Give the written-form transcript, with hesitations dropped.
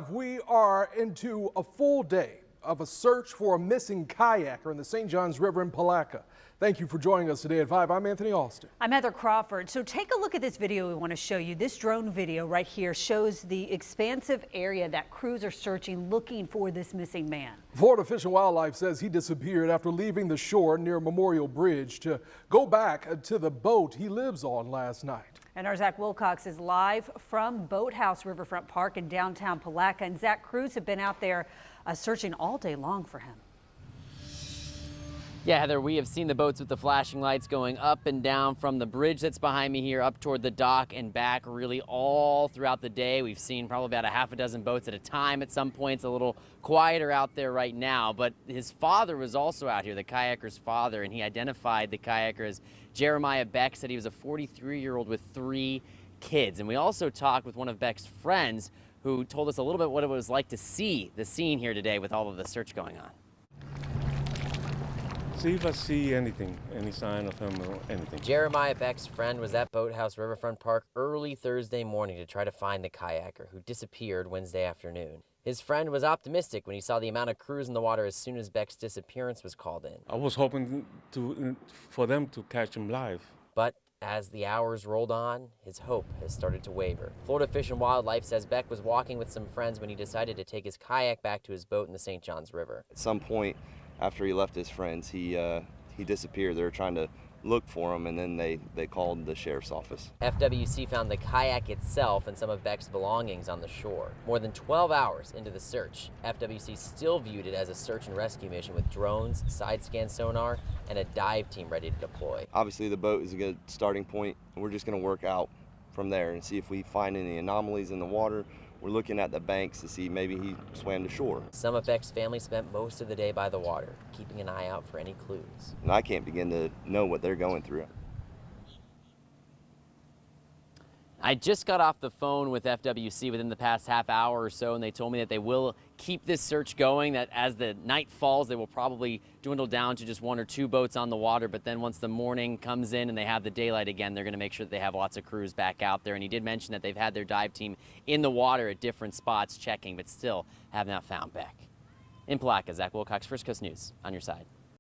We are into a full day of a search for a missing kayaker in the St. Johns River in Palatka. Thank you for joining us today at 5. I'm Anthony Austin. I'm Heather Crawford. So take a look at this video we want to show you. This drone video right here shows the expansive area that crews are searching, looking for this missing man. Florida Fish and Wildlife says he disappeared after leaving the shore near Memorial Bridge to go back to the boat he lives on last night. And our Zach Wilcox is live from Boathouse Riverfront Park in downtown Palatka. And Zach, crews have been out there searching all day long for him. Yeah, Heather, we have seen the boats with the flashing lights going up and down from the bridge that's behind me here up toward the dock and back really all throughout the day. We've seen probably about a half a dozen boats at a time at some points, a little quieter out there right now. But his father was also out here, the kayaker's father, and he identified the kayaker as Jeremiah Beck, said he was a 43-year-old with 3 kids. And we also talked with one of Beck's friends who told us a little bit what it was like to see the scene here today with all of the search going on. See if I see anything, any sign of him or anything. Jeremiah Beck's friend was at Boathouse Riverfront Park early Thursday morning to try to find the kayaker who disappeared Wednesday afternoon. His friend was optimistic when he saw the amount of crews in the water as soon as Beck's disappearance was called in. I was hoping for them to catch him live. But as the hours rolled on, his hope has started to waver. Florida Fish and Wildlife says Beck was walking with some friends when he decided to take his kayak back to his boat in the St. Johns River. At some point after he left his friends, he disappeared. They were trying to look for him, and then they called the sheriff's office. FWC found the kayak itself and some of Beck's belongings on the shore. More than 12 hours into the search, FWC still viewed it as a search and rescue mission with drones, side-scan sonar, and a dive team ready to deploy. Obviously, the boat is a good starting point, and we're just going to work out from there and see if we find any anomalies in the water. We're looking at the banks to see maybe he swam to shore. Some of Beck's family spent most of the day by the water, keeping an eye out for any clues. And I can't begin to know what they're going through. I just got off the phone with FWC within the past half hour or so, and they told me that they will keep this search going, that as the night falls, they will probably dwindle down to just 1 or 2 boats on the water. But then once the morning comes in and they have the daylight again, they're going to make sure that they have lots of crews back out there. And he did mention that they've had their dive team in the water at different spots checking, but still have not found Beck. In Palatka, Zach Wilcox, First Coast News, on your side.